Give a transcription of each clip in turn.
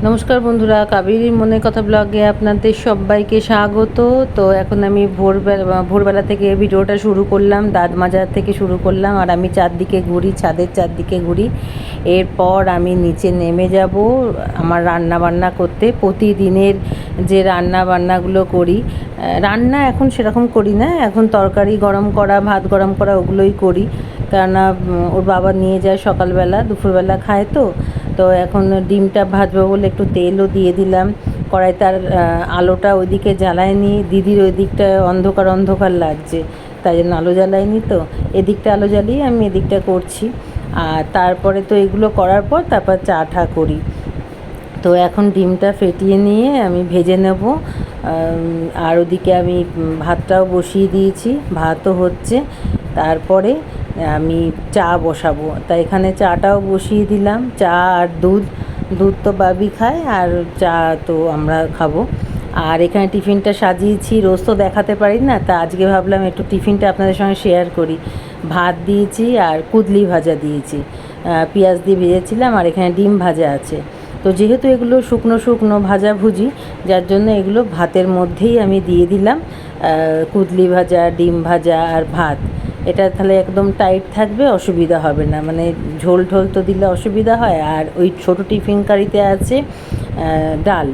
নমস্কার বন্ধুরা, কাবেরীর মনের কথা ব্লগে আপনাদের সবাইকে স্বাগত। তো এখন আমি ভোরবেলা থেকে ভিডিওটা শুরু করলাম, দাঁত মাজার থেকে শুরু করলাম। আর আমি চারদিকে ঘুরি, ছাদের চারদিকে ঘুরি। এরপর আমি নিচে নেমে যাব আমার রান্না বান্না করতে। প্রতিদিনের যে রান্না বান্নাগুলো করি, রান্না এখন সেরকম করি না, এখন তরকারি গরম করা, ভাত গরম করা ওগুলোই করি। কেননা ওর বাবা নিয়ে যায় সকালবেলা, দুপুরবেলা খায়। তো এখন ডিমটা ভাজবো বলে একটু তেলও দিয়ে দিলাম কড়াইতে। আর আলোটা ওইদিকে জ্বালায়নি, দিদির ওই দিকটা অন্ধকার অন্ধকার লাগছে, তাই জন্য আলো জ্বালায়নি। তো এদিকটা আলো জ্বালিয়ে আমি এদিকটা করছি। আর তারপরে তো এগুলো করার পর তারপর চা টা করি। তো এখন ডিমটা ফেটিয়ে নিয়ে আমি ভেজে নেব। আর ওদিকে আমি ভাতটাও বসিয়ে দিয়েছি, ভাতও হচ্ছে। তারপরে আমি চা বসাবো, তাই এখানে চাটাও বসিয়ে দিলাম। চা আর দুধ তো বাবি খায়, আর চা তো আমরা খাবো। আর এখানে টিফিনটা সাজিয়েছি, রোজ তো দেখাতে পারি না, তা আজকে ভাবলাম একটু টিফিনটা আপনাদের সঙ্গে শেয়ার করি। ভাত দিয়েছি আর কুদলি ভাজা দিয়েছি, পেঁয়াজ দিয়ে ভেজেছিলাম। আর এখানে ডিম ভাজা আছে। তো যেহেতু এগুলো শুকনো শুকনো ভাজাভুজি, যার জন্য এগুলো ভাতের মধ্যেই আমি দিয়ে দিলাম। কুদলি ভাজা, ডিম ভাজা আর ভাত, এটা তাহলে একদম টাইট থাকবে, অসুবিধা হবে না। মানে ঝোল ঢোল তো দিলে অসুবিধা হয়। আর ওই ছোটো টিফিন কারিতে আছে ডাল,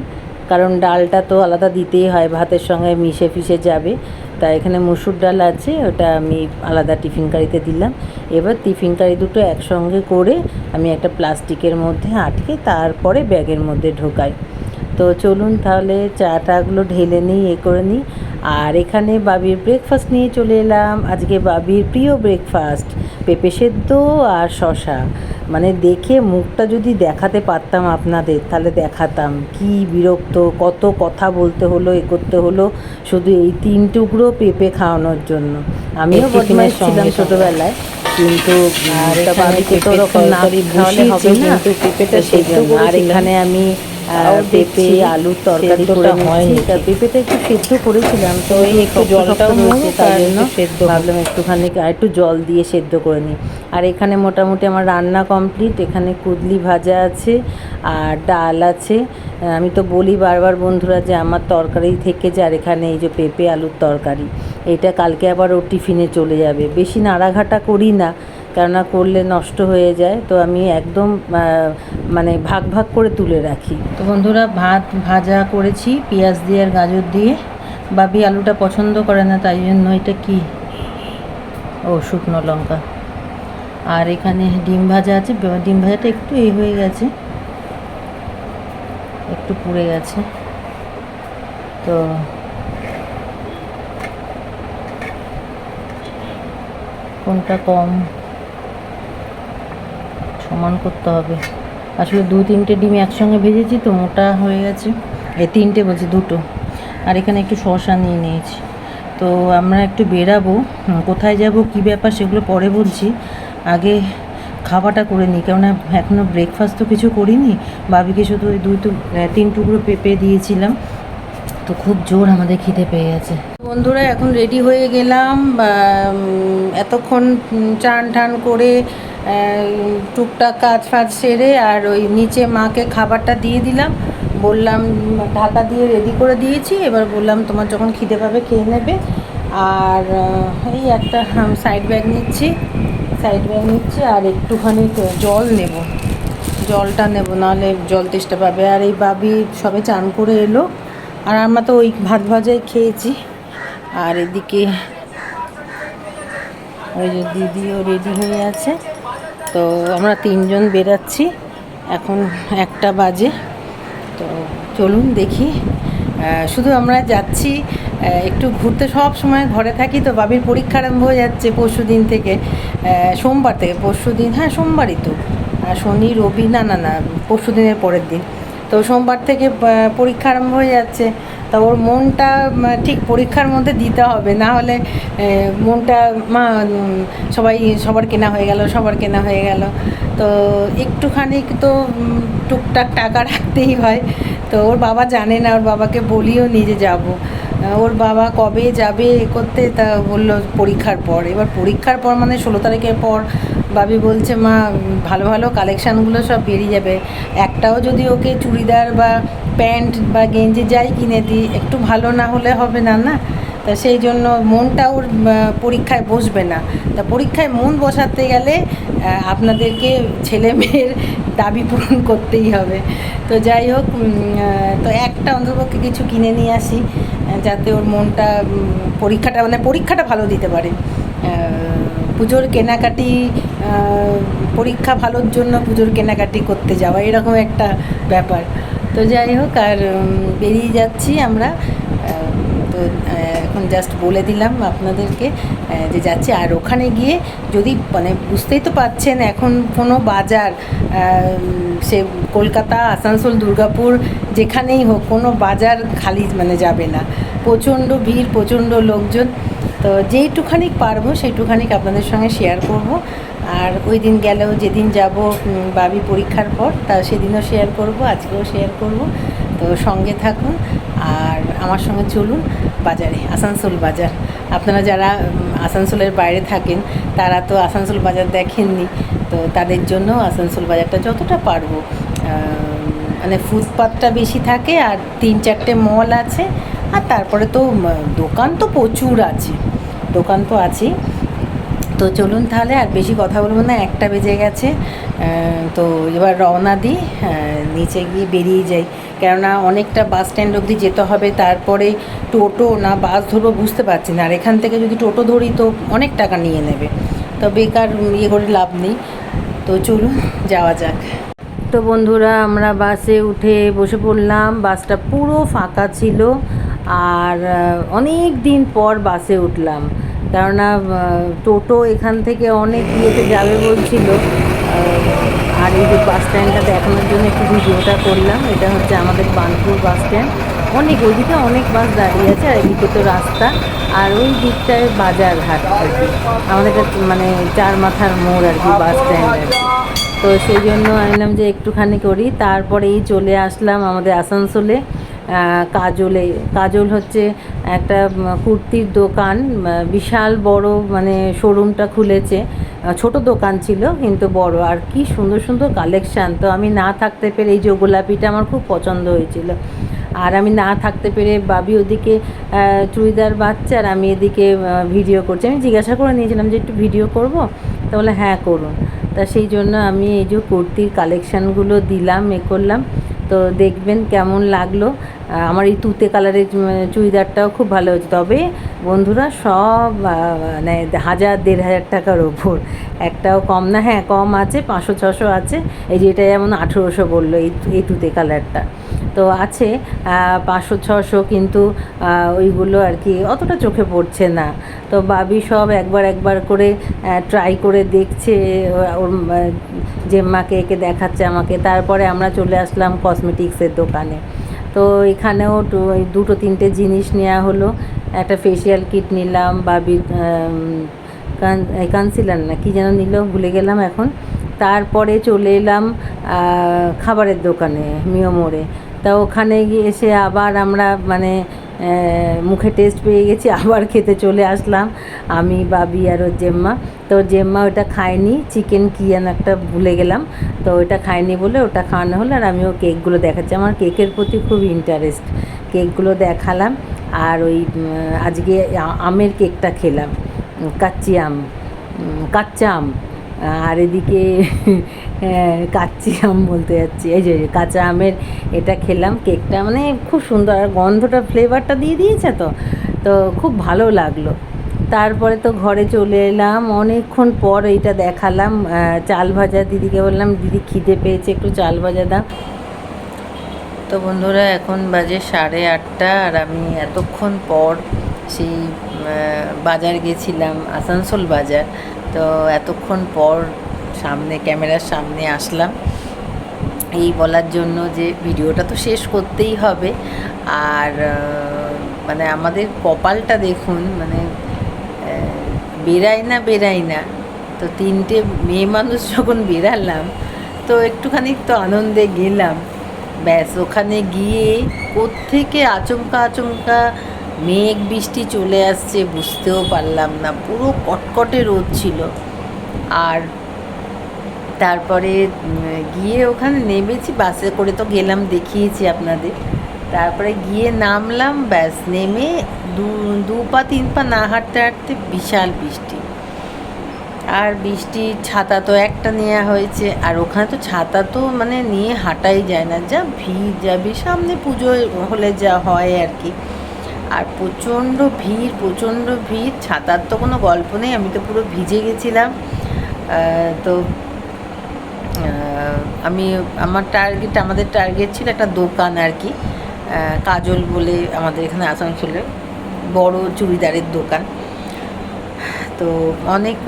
কারণ ডালটা তো আলাদা দিতেই হয়, ভাতের সঙ্গে মিশে ফিশে যাবে। তাই এখানে মসুর ডাল আছে, ওটা আমি আলাদা টিফিন কারিতে দিলাম। এবার টিফিন কারি দুটো একসঙ্গে করে আমি একটা প্লাস্টিকের মধ্যে আটকে তারপরে ব্যাগের মধ্যে ঢোকাই। তো চলুন তাহলে চাটাগুলো ঢেলে নিই, করে নিই। আর এখানে বাবির ব্রেকফাস্ট নিয়ে চলে এলাম। আজকে বাবির প্রিয় ব্রেকফাস্ট পেঁপে সেদ্ধ আর শশা। মানে দেখে মুখটা যদি দেখাতে পারতাম আপনাদের, তাহলে দেখাতাম। কি বিরক্ত, কত কথা বলতে হলো, করতে হলো, শুধু এই 3 টুকরো পেঁপে খাওয়ানোর জন্য। আমিও বদমাইশ ছিলাম ছোটোবেলায়, কিন্তু বাবিকে তো ওরকম না খাওয়ালে হবে না, কিন্তু পেঁপেটা সেদ্ধ। আর এখানে আমি পেঁপে আলুর তরকারি করে নিচ্ছি। পেঁপেটা একটু সেদ্ধ করেছিলাম, তো এই একটু জলটাও রয়েছে, তাই জন্য সেদ্ধ ভাবলাম একটুখানি আর একটু জল দিয়ে সেদ্ধ করে নিই। আর এখানে মোটামুটি আমার রান্না কমপ্লিট। এখানে কুদলি ভাজা আছে আর ডাল আছে। আমি তো বলি বারবার বন্ধুরা যে আমার তরকারি থেকে যায়। আর এখানে এই যে পেঁপে আলুর তরকারি, এটা কালকে আবার ও টিফিনে চলে যাবে। বেশি নাড়াঘাটা করি না, কেননা করলে নষ্ট হয়ে যায়। তো আমি একদম মানে ভাগ ভাগ করে তুলে রাখি। তো বন্ধুরা, ভাত ভাজা করেছি পেঁয়াজ দিয়ে আর গাজর দিয়ে। বাবি আলুটা পছন্দ করে না, তাই জন্য এটা কি, ও শুকনো লঙ্কা। আর এখানে ডিম ভাজা আছে। ডিম ভাজাটা একটু হয়ে গেছে, একটু পুড়ে গেছে। তো কোনটা কম সমান করতে হবে। আসলে 2-3টে ডিম একসঙ্গে ভেজেছি, তো মোটা হয়ে গেছে। 3টে বলছি, 2টো। আর এখানে একটু শসা নিয়ে নিয়েছি। তো আমরা একটু বেরাবো, কোথায় যাব কি ব্যাপার সেগুলো পরে বলছি। আগে খাওয়াটা করে নিই, কেননা এখনও ব্রেকফাস্ট তো কিছু করিনি। বাবিকে শুধু ওই 3 টুকরো পেঁপে দিয়েছিলাম। তো খুব জোর আমাদের খিদে পেয়ে গেছে। বন্ধুরা, এখন রেডি হয়ে গেলাম। এতক্ষণ চান টান করে টুকটাক কাজ ফাজ সেরে আর ওই নিচে মাকে খাবারটা দিয়ে দিলাম। বললাম ঢাকা দিয়ে রেডি করে দিয়েছি, এবার বললাম তোমার যখন খিদে পাবে খেয়ে নেবে। আর এই একটা সাইড ব্যাগ নিচ্ছি আর একটুখানি জল নেব, জলটা নেব, নাহলে জল তেষ্টা পাবে। আর এই বাবি সবে চান করে এলো, আর আমরা তো ওই ভাত ভাজাই খেয়েছি। আর এদিকে ওই যে দিদিও রেডি হয়ে আছে। তো আমরা 3জন বেরাচ্ছি, এখন 1টা বাজে। তো চলুন দেখি। শুধু আমরা যাচ্ছি একটু ঘুরতে, সব সময় ঘরে থাকি। তো বাবির পরীক্ষা আরম্ভ হয়ে যাচ্ছে পরশু দিন থেকে, সোমবার থেকে। পরশু দিন, হ্যাঁ সোমবারই তো, শনি রবি, না পরশু দিনের পরের দিন। তো সোমবার থেকে পরীক্ষা আরম্ভ হয়ে যাচ্ছে। তা ওর মনটা ঠিক পরীক্ষার মধ্যে দিতে হবে, না হলে মনটা সবার কেনা হয়ে গেল। তো একটুখানি তো টুকটাক টাকা রাখতেই হয়। তো ওর বাবা জানে না, ওর বাবাকে বলিও নিজে যাব। ওর বাবা কবে যাবে এ করতে, তা বললো পরীক্ষার পর। এবার পরীক্ষার পর মানে 16 তারিখের পর বাবি বলছে মা ভালো ভালো কালেকশানগুলো সব বেরিয়ে যাবে, একটাও যদি ওকে চুড়িদার বা প্যান্ট বা গেঞ্জি যাই কিনে দিই, একটু ভালো না হলে হবে না না। তা সেই জন্য মনটা ওর পরীক্ষায় বসবে না। তা পরীক্ষায় মন বসাতে গেলে আপনাদেরকে ছেলে মেয়ের দাবি পূরণ করতেই হবে। তো যাই হোক, তো একটা অন্ততপক্ষে কিছু কিনে নিয়ে আসি যাতে ওর মনটা পরীক্ষাটা ভালো দিতে পারে। পুজোর কেনাকাটি, পরীক্ষা ভালোর জন্য পুজোর কেনাকাটি করতে যাওয়া, এরকম একটা ব্যাপার। তো যাই হোক, আর বেরিয়ে যাচ্ছি আমরা। তো এখন জাস্ট বলে দিলাম আপনাদেরকে যে যাচ্ছি। আর ওখানে গিয়ে যদি মানে বুঝতেই তো পারছেন এখন কোনো বাজার, সে কলকাতা, আসানসোল, দুর্গাপুর যেখানেই হোক, কোনো বাজার খালি মানে যাবে না, প্রচণ্ড ভিড়, প্রচণ্ড লোকজন। তো যেইটুখানি পারবো সেইটুখানিক আপনাদের সঙ্গে শেয়ার করব। আর ওই দিন গেলেও, যেদিন যাব বাবি পরীক্ষার পর, তা সেদিনও শেয়ার করব, আজকেও শেয়ার করব। তো সঙ্গে থাকুন আর আমার সঙ্গে চলুন বাজারে, আসানসোল বাজার। আপনারা যারা আসানসোলের বাইরে থাকেন তারা তো আসানসোল বাজার দেখেননি, তো তাদের জন্য আসানসোল বাজারটা যতটা পারবো, মানে ফুটপাতটা বেশি থাকে আর 3-4টে মল আছে, আর তারপরে তো দোকান তো প্রচুর আছে, দোকান তো আছেই। তো চলুন তাহলে, আর বেশি কথা বলবো না, 1টা বেজে গেছে। তো এবার রওনা দিই, নিচে গিয়ে বেরিয়ে যাই, কেননা অনেকটা বাস স্ট্যান্ড অবধি যেতে হবে, তারপরে টোটো না বাস ধরবো বুঝতে পারছি না। আর এখান থেকে যদি টোটো ধরি তো অনেক টাকা নিয়ে নেবে, তো বেকার ইয়ে করে লাভ নেই। তো চলুন যাওয়া যাক। তো বন্ধুরা, আমরা বাসে উঠে বসে পড়লাম। বাসটা পুরো ফাঁকা ছিল, আর অনেক দিন পর বাসে উঠলাম, কেননা টোটো এখান থেকে অনেক ইয়েতে যাবে বলছিল। আর এই যে বাস স্ট্যান্ডটা দেখানোর জন্য একটু ভিডিওটা করলাম। এটা হচ্ছে আমাদের বার্নপুর বাস স্ট্যান্ড। ওইদিকে অনেক বাস দাঁড়িয়ে আছে, আর এদিকে তো রাস্তা, আর ওই দিকটায় বাজার হাট আর কি, আমাদের মানে 4 মাথার মোড় আর কি বাস স্ট্যান্ড আর কি। তো সেই জন্য আনলাম যে একটুখানি করি। তারপরেই চলে আসলাম আমাদের আসানসোলে কাজল হচ্ছে একটা কুর্তির দোকান, বিশাল বড়, মানে শোরুমটা খুলেছে। ছোট দোকান ছিল কিন্তু বড়, আর কি সুন্দর সুন্দর কালেকশান। তো আমি না থাকতে পেরে, এই যে গোলাপিটা আমার খুব পছন্দ হয়েছিল, আর আমি না থাকতে পেরে বাবি ওদিকে চুড়িদার বাচ্চা, আর আমি এদিকে ভিডিও করছি। আমি জিজ্ঞাসা করে নিয়েছিলাম যে একটু ভিডিও করব, তো বলে হ্যাঁ করুন। তা সেই জন্য আমি এই যে কুর্তির কালেকশানগুলো দিলাম, করলাম। তো দেখবেন কেমন লাগলো। আমার এই তুতে কালারের চুড়িদারটাও খুব ভালো হয়েছে, তবে বন্ধুরা সব মানে 1000-1500 টাকার ওপর, একটাও কম না। হ্যাঁ কম আছে, 500-600 আছে। এই যে এটা যেমন 1800 বললো এই তুতে কালারটা, তো আছে 500-600, কিন্তু ওইগুলো আর কি অতটা চোখে পড়ছে না। তো বাবি সব একবার করে ট্রাই করে দেখছে, ওর জেম্মাকে একে দেখাচ্ছে আমাকে। তারপরে আমরা চলে আসলাম কসমেটিক্সের দোকানে। তো এখানেও 2-3টে জিনিস নেওয়া হলো। একটা ফেসিয়াল কিট নিলাম, বাবির কনসিলার না কি যেন নিল, ভুলে গেলাম এখন। তারপরে চলে এলাম খাবারের দোকানে, মিও মোড়ে। তা ওখানে গিয়ে এসে আবার আমরা মানে মুখে টেস্ট পেয়ে গেছি, আবার খেতে চলে আসলাম আমি, বাবি আর ওর জেম্মা। তো জেম্মা ওটা খায়নি, চিকেন কি যেন একটা ভুলে গেলাম, তো ওটা খায়নি বলে ওটা খাওয়ানো হলো। আর আমিও কেকগুলো দেখাচ্ছি, আমার কেকের প্রতি খুব ইন্টারেস্ট, কেকগুলো দেখালাম। আর ওই আজকে আমের কেকটা খেলাম, কাচ্চা আম। আর এদিকে কাচ্চি আম বলতে যাচ্ছি, এই যে কাঁচা আমের এটা খেলাম, কেকটা মানে খুব সুন্দর, আর গন্ধটা ফ্লেভারটা দিয়ে দিয়েছে, তো খুব ভালো লাগলো। তারপরে তো ঘরে চলে এলাম, অনেকক্ষণ পর এইটা দেখালাম চাল ভাজা। দিদিকে বললাম দিদি খিদে পেয়েছে, একটু চাল ভাজা দাও। তো বন্ধুরা এখন বাজে 8:30, আর আমি এতক্ষণ পর সেই বাজার গেছিলাম, আসানসোল বাজার। তো এতক্ষণ পর ক্যামেরার সামনে আসলাম এই বলার জন্য যে ভিডিওটা তো শেষ করতেই হবে। আর মানে আমাদের কপালটা দেখুন, মানে বেরাই না। তো 3টে মেয়ে মানুষ যখন বেরালাম, তো একটুখানি তো আনন্দে গেলাম, ব্যাস। ওখানে গিয়ে কোত্থেকে আচমকা মেঘ বৃষ্টি চলে আসছে বুঝতেও পারলাম না, পুরো কটকটে রোদ ছিল। আর তারপরে গিয়ে ওখানে নেমেছি, বাসে করে তো গেলাম, দেখিয়েছি আপনাদের। তারপরে গিয়ে নামলাম, ব্যাস নেমে দু পা 3 পা না হাঁটতে হাঁটতে বিশাল বৃষ্টি। আর বৃষ্টির ছাতা তো একটা নেওয়া হয়েছে, আর ওখানে তো ছাতা তো মানে নিয়ে হাঁটাই যায় না, যা ভিড় যাবে, সামনে পুজো হলে যা হয় আর কি। আর প্রচণ্ড ভিড়, প্রচণ্ড ভিড়, ছাতার তো কোনো গল্প নেই, আমি তো পুরো ভিজে গেছিলাম। তো আমাদের টার্গেট ছিল একটা দোকান আর কি, কাজল বলে আমাদের এখানে আসানসোলে বড় চুড়িদারের দোকান। তো অনেক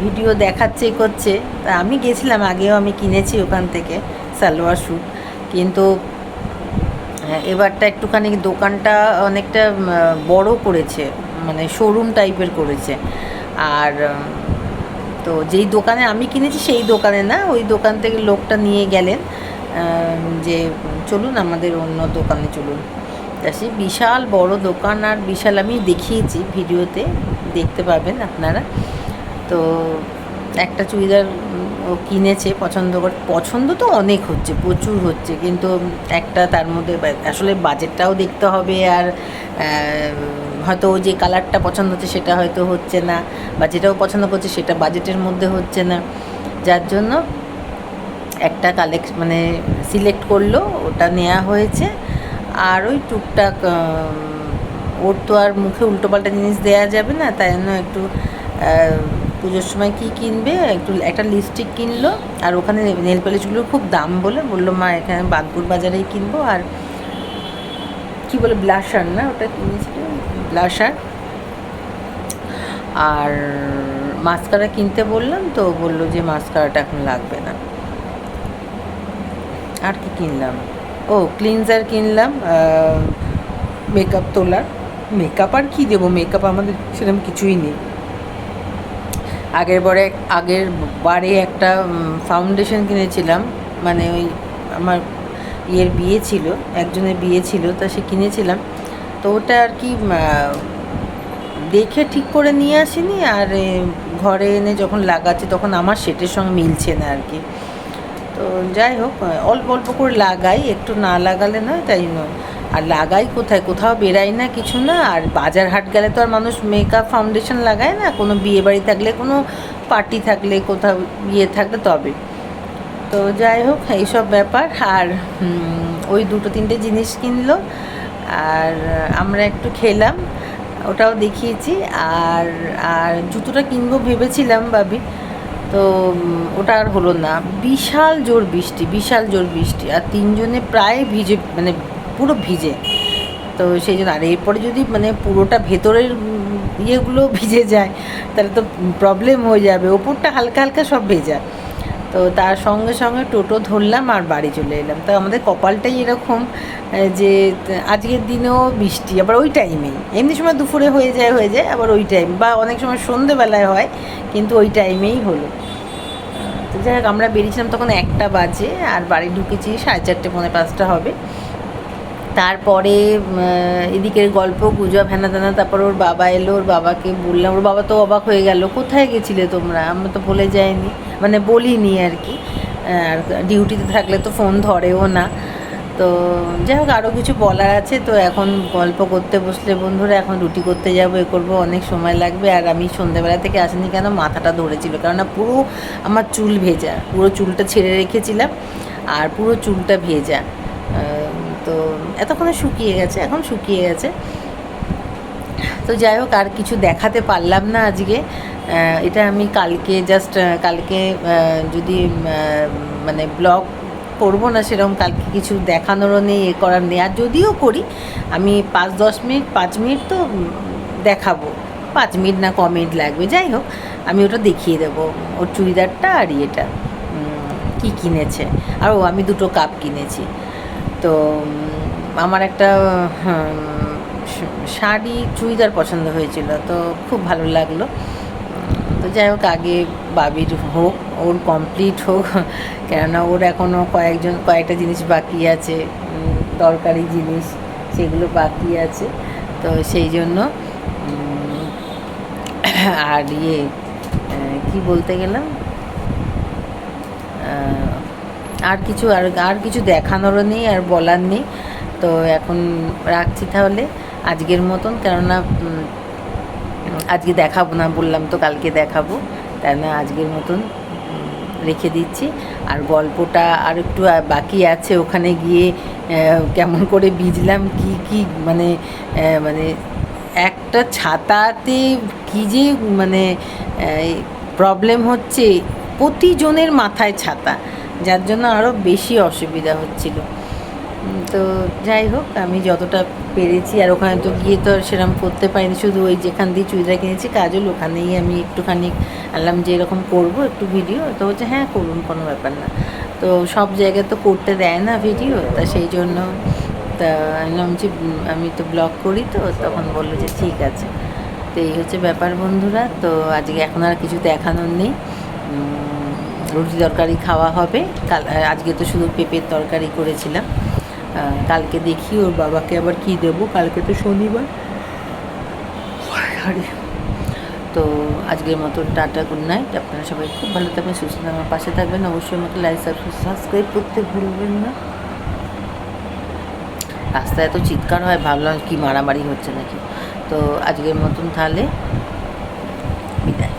ভিডিও দেখাচ্ছে করছে, তা আমি গেছিলাম, আগেও আমি কিনেছি ওখান থেকে সালোয়ার স্যুট, কিন্তু এবারটা একটুখানি দোকানটা অনেকটা বড় করেছে, মানে শোরুম টাইপের করেছে। আর তো যেই দোকানে আমি কিনেছি সেই দোকানে না, ওই দোকান থেকে লোকটা নিয়ে গেলেন যে চলুন আমাদের অন্য দোকানে চলুন। তা সে বিশাল বড় দোকান, আর বিশাল, আমি দেখিয়েছি ভিডিওতে, দেখতে পাবেন আপনারা। তো একটা চুড়িদার ও কিনেছে, পছন্দ তো অনেক হচ্ছে, প্রচুর হচ্ছে, কিন্তু একটা তার মধ্যে আসলে বাজেটটাও দেখতে হবে, আর হয়তো যে কালারটা পছন্দ হচ্ছে সেটা হয়তো হচ্ছে না, বা যেটাও পছন্দ করছে সেটা বাজেটের মধ্যে হচ্ছে না, যার জন্য একটা মানে সিলেক্ট করলো, ওটা নেওয়া হয়েছে। আর ওই টুকটাক ওর তো আর মুখে উল্টোপাল্টা জিনিস দেওয়া যাবে না, তাই জন্য একটু পুজোর সময় কী কিনবে, একটা লিপস্টিক কিনলো, আর ওখানে নেল পালিশগুলোর খুব দাম বললো মা এখানে বাদপুর বাজারেই কিনবো। আর কি বলে ব্লাশার, না ওটা কিনেছিল ব্লাশার, আর মাস্কারা কিনতে বললাম, তো বললো যে মাস্কারাটা এখন লাগবে না। আর কি কিনলাম, ও ক্লিনজার কিনলাম, মেকআপ তোলার। মেকআপ আর কী দেবো, মেকআপ আমাদের সেরকম কিছুই নেই। আগের বারে একটা ফাউন্ডেশন কিনেছিলাম, মানে ওই আমার বিয়ে ছিল, একজনের বিয়ে ছিল, তা সে কিনেছিলাম, তো ওটা আর কি দেখে ঠিক করে নিয়ে আসিনি, আর ঘরে এনে যখন লাগাচ্ছি তখন আমার সেটের সঙ্গে মিলছে না আর কি। তো যাই হোক, অল্প অল্প করে লাগাই, একটু না লাগালে নয়, তাই নয়। আর লাগাই কোথায়, কোথাও বেরাই না, কিছু না। আর বাজার হাট গেলে তো আর মানুষ মেকআপ ফাউন্ডেশন লাগায় না, কোনো বিয়ে বাড়ি থাকলে, কোনো পার্টি থাকলে, কোথাও বিয়ে থাকলে তবে। তো যাই হোক, এইসব ব্যাপার। আর ওই 2-3টে জিনিস কিনলো, আর আমরা একটু খেলাম, ওটাও দেখিয়েছি। আর আর জুতোটা কিনবো ভেবেছিলাম ভাবি, তো ওটা আর হলো না, বিশাল জোর বৃষ্টি, আর 3জনে প্রায় ভিজে, মানে পুরো ভিজে। তো সেই জন্য, আর এরপরে যদি মানে পুরোটা ভেতরের ইয়েগুলো ভিজে যায় তাহলে তো প্রবলেম হয়ে যাবে, ওপরটা হালকা হালকা সব ভেজা। তো তার সঙ্গে সঙ্গে টোটো ধরলাম আর বাড়ি চলে এলাম। তো আমাদের কপালটাই এরকম যে আজকের দিনেও বৃষ্টি, আবার ওই টাইমেই, এমনি সময় দুপুরে হয়ে যায়, আবার ওই টাইম, বা অনেক সময় সন্ধেবেলায় হয়, কিন্তু ওই টাইমেই হলো। তো যাই হোক, আমরা বেরিয়েছিলাম তখন 1টা বাজে, আর বাড়ি ঢুকেছি 4:30 পৌনে 5টা হবে। তারপরে এদিকের গল্প গুজব হেনা তেনা, তারপর ওর বাবা এলো, ওর বাবাকে বললাম, ওর বাবা তো অবাক হয়ে গেল, কোথায় গেছিলে তোমরা, আমরা তো বলে যাইনি, মানে বলিনি আর কি, আর ডিউটিতে থাকলে তো ফোন ধরেও না। তো যাই হোক, আরও কিছু বলার আছে, তো এখন গল্প করতে বসলে বন্ধুরা, এখন রুটি করতে যাবো, এ করবো, অনেক সময় লাগবে। আর আমি সন্ধ্যেবেলা থেকে আসিনি কেন, মাথাটা ধরেছিল, কেননা পুরো আমার চুল ভেজা, পুরো চুলটা ছেড়ে রেখেছিলাম, আর পুরো চুলটা ভেজা। তো এতক্ষণে শুকিয়ে গেছে, এখন শুকিয়ে গেছে। তো যাই হোক, আর কিছু দেখাতে পারলাম না আজকে, এটা আমি কালকে যদি মানে ব্লগ করবো না সেরকম, কালকে কিছু দেখানোরও নেই, এ করার নেই। আর যদিও করি আমি 5 মিনিট তো দেখাবো, 5 মিনিট না কমেন্ট লাগবে, যাই হোক আমি ওটা দেখিয়ে দেবো, ওর চুড়িদারটা আর ইয়েটা কী কিনেছে। আর আমি 2টো কাপ কিনেছি। তো আমার একটা শাড়ি চুড়িদার পছন্দ হয়েছিল, তো খুব ভালো লাগলো। তো যাই হোক, আগে বাবির হোক, ওর কমপ্লিট হোক, কেননা ওর এখনও কয়েকটা জিনিস বাকি আছে, দরকারি জিনিস, সেগুলো বাকি আছে। তো সেই জন্য আর কি বলতে গেলাম, আর কিছু দেখানোরও নেই আর বলার নেই। তো এখন রাখছি তাহলে আজকের মতন, কেননা আজকে দেখাবো না, বললাম তো কালকে দেখাবো, তাই না আজকের মতন রেখে দিচ্ছি। আর গল্পটা আর একটু বাকি আছে, ওখানে গিয়ে কেমন করে ভিজলাম, কি মানে মানে একটা ছাতাতে কী যে মানে প্রবলেম হচ্ছে, প্রতিজনের মাথায় ছাতা, যার জন্য আরও বেশি অসুবিধা হচ্ছিল। তো যাই হোক, আমি যতটা পেরেছি, আর ওখানে তো গিয়ে তো আর সেরকম করতে পারিনি, শুধু ওই যেখান দিয়ে চুড়িদার কিনেছি কাজল, ওখানেই আমি একটুখানি আনলাম যে এরকম করবো একটু ভিডিও, তো বলছে হ্যাঁ করুন, কোনো ব্যাপার না। তো সব জায়গায় তো করতে দেয় না ভিডিও, তা সেই জন্য তা আমি তো ব্লগ করি, তো তখন বললো যে ঠিক আছে। তো এই হচ্ছে ব্যাপার বন্ধুরা। তো আজকে এখন আর কিছু দেখানোর নেই, রুটি তরকারি খাওয়া হবে। আজকে তো শুধু পেঁপের তরকারি করেছিলাম, কালকে দেখি ওর বাবাকে আবার কি দেবো, কালকে তো শনিবার। তো আজকের মতো টাটা, গুড নাইট। আপনারা সবাই খুব ভালো থাকবেন, সুস্থ থাকবেন, আমার পাশে থাকবেন, অবশ্যই আমাকে লাইক সাবস্ক্রাইব করতে ভুলবেন না। রাস্তায় এত চিৎকার হয়, ভাবলাম কি মারামারি হচ্ছে নাকি। তো আজকের মতন তাহলে বিদায়।